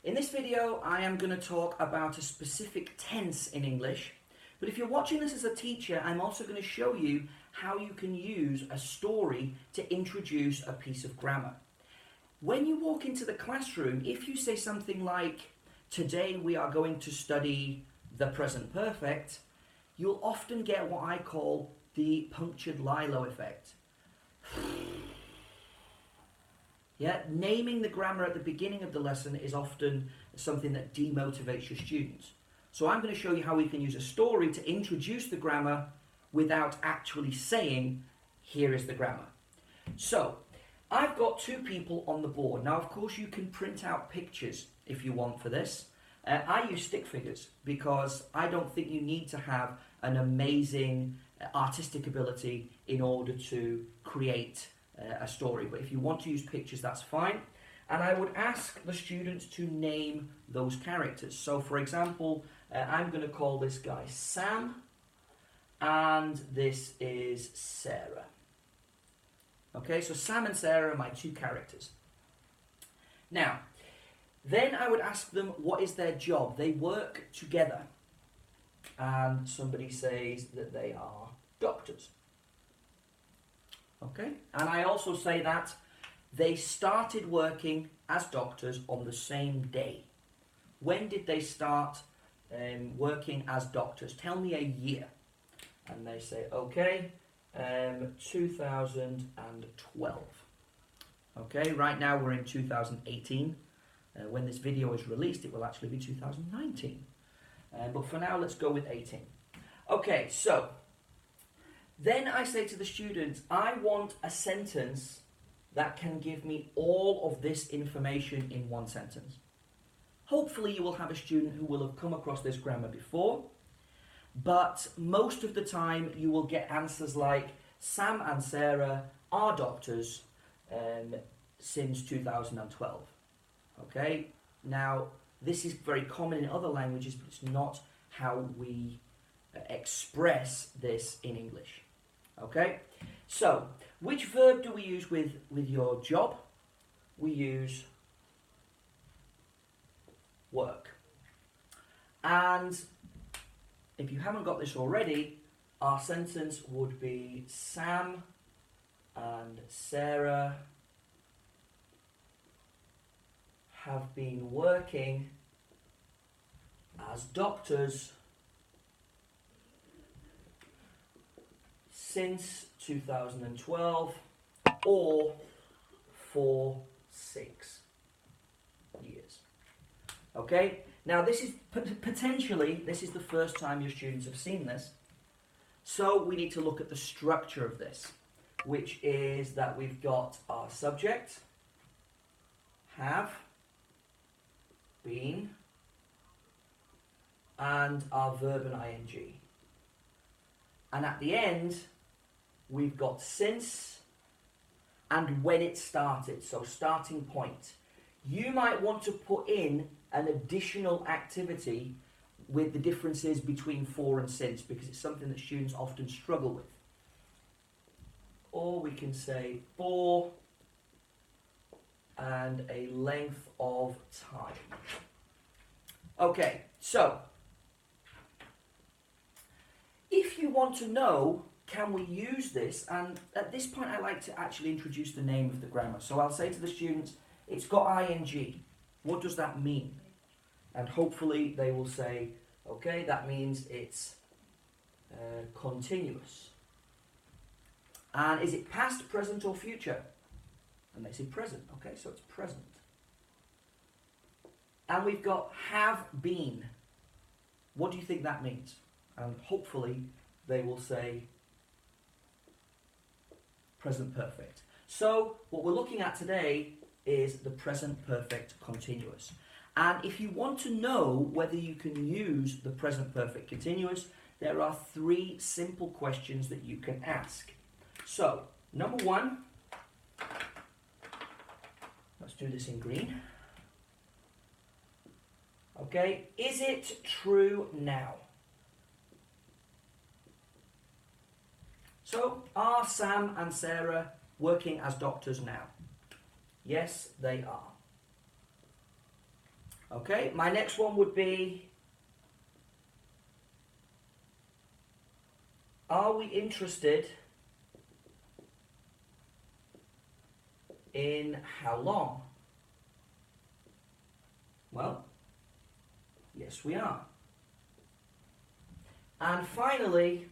In this video, I am going to talk about a specific tense in English, but if you're watching this as a teacher, I'm also going to show you how you can use a story to introduce a piece of grammar. When you walk into the classroom, if you say something like, "Today we are going to study the present perfect," you'll often get what I call the punctured Lilo effect. Yeah, naming the grammar at the beginning of the lesson is often something that demotivates your students. So I'm going to show you how we can use a story to introduce the grammar without actually saying, "Here is the grammar." So I've got two people on the board. Now, of course, you can print out pictures if you want for this. I use stick figures because I don't think you need to have an amazing artistic ability in order to create a story. But if you want to use pictures, that's fine. And I would ask the students to name those characters. So, for example, I'm going to call this guy Sam, and this is Sarah. Okay, so Sam and Sarah are my two characters. Now, then I would ask them what is their job. They work together. And somebody says that they are doctors. Okay, and I also say that they started working as doctors on the same day. When did they start working as doctors? Tell me a year. And they say, okay, 2012. Okay, right now we're in 2018. When this video is released, it will actually be 2019. But for now, let's go with 18. Okay, so then I say to the students, I want a sentence that can give me all of this information in one sentence. Hopefully you will have a student who will have come across this grammar before, but most of the time you will get answers like, Sam and Sarah are doctors since 2012. Okay, now this is very common in other languages, but it's not how we express this in English. Okay, so which verb do we use with your job? We use work. And if you haven't got this already, our sentence would be Sam and Sarah have been working as doctors since 2012 or for 6 years. Okay, now this is potentially this is the first time your students have seen this, so we need to look at the structure of this, which is that we've got our subject, have been, and our verb and ing. And at the end, we've got since and when it started, so starting point. You might want to put in an additional activity with the differences between for and since, because it's something that students often struggle with. Or we can say for and a length of time. Okay, so if you want to know, can we use this? And at this point, I like to actually introduce the name of the grammar. So I'll say to the students, it's got ing. What does that mean? And hopefully they will say, okay, that means it's continuous. And is it past, present, or future? And they say present. Okay, so it's present. And we've got have been. What do you think that means? And hopefully they will say present perfect. So what we're looking at today is the present perfect continuous. And if you want to know whether you can use the present perfect continuous, there are 3 simple questions that you can ask. So, number 1, let's do this in green. Okay, is it true now? So, are Sam and Sarah working as doctors now? Yes, they are. Okay, my next one would be, are we interested in how long? Well, yes we are. And finally,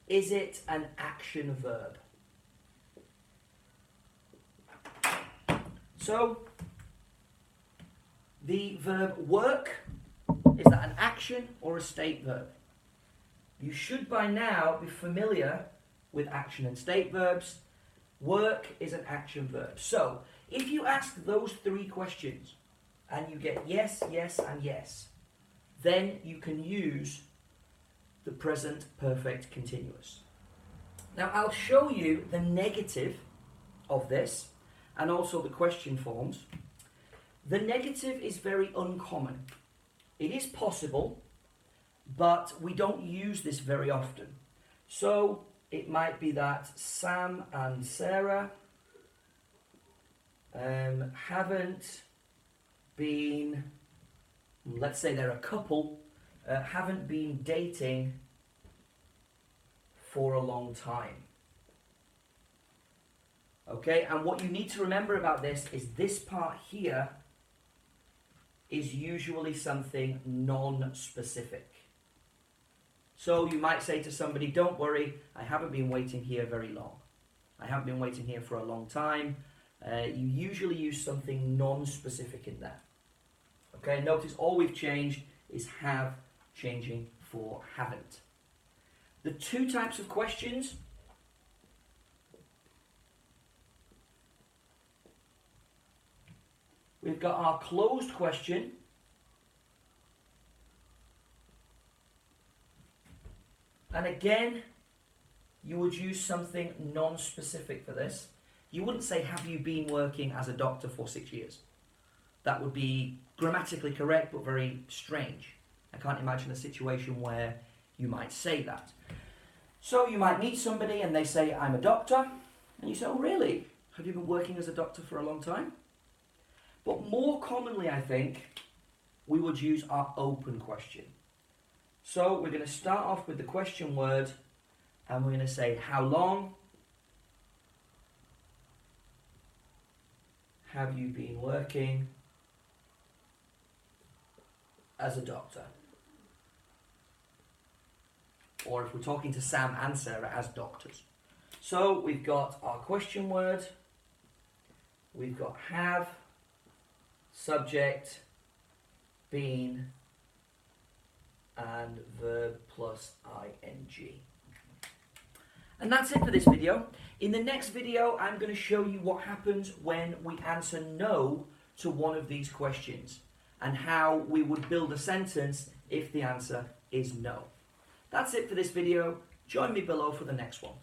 is it an action verb? So, the verb work, is that an action or a state verb? You should by now be familiar with action and state verbs. Work is an action verb. So, if you ask those three questions and you get yes, yes, and yes, then you can use the present perfect continuous. Now, I'll show you the negative of this and also the question forms. The negative is very uncommon. It is possible, but we don't use this very often. So it might be that Sam and Sarah haven't been, let's say they're a couple, haven't been dating for a long time. Okay, and what you need to remember about this is this part here is usually something non-specific. So you might say to somebody, don't worry, I haven't been waiting here very long. I haven't been waiting here for a long time. You usually use something non-specific in there. Okay, notice all we've changed is have changing for haven't. The two types of questions, we've got our closed question, and again, you would use something non-specific for this. You wouldn't say, have you been working as a doctor for 6 years? That would be grammatically correct, but very strange. I can't imagine a situation where you might say that. So you might meet somebody and they say, I'm a doctor. And you say, oh really? Have you been working as a doctor for a long time? But more commonly, I think, we would use our open question. So we're going to start off with the question word and we're going to say, how long have you been working as a doctor? Or if we're talking to Sam and Sarah, as doctors. So we've got our question word, we've got have, subject, been, and verb plus ing. And that's it for this video. In the next video, I'm going to show you what happens when we answer no to one of these questions and how we would build a sentence if the answer is no. That's it for this video. Join me below for the next one.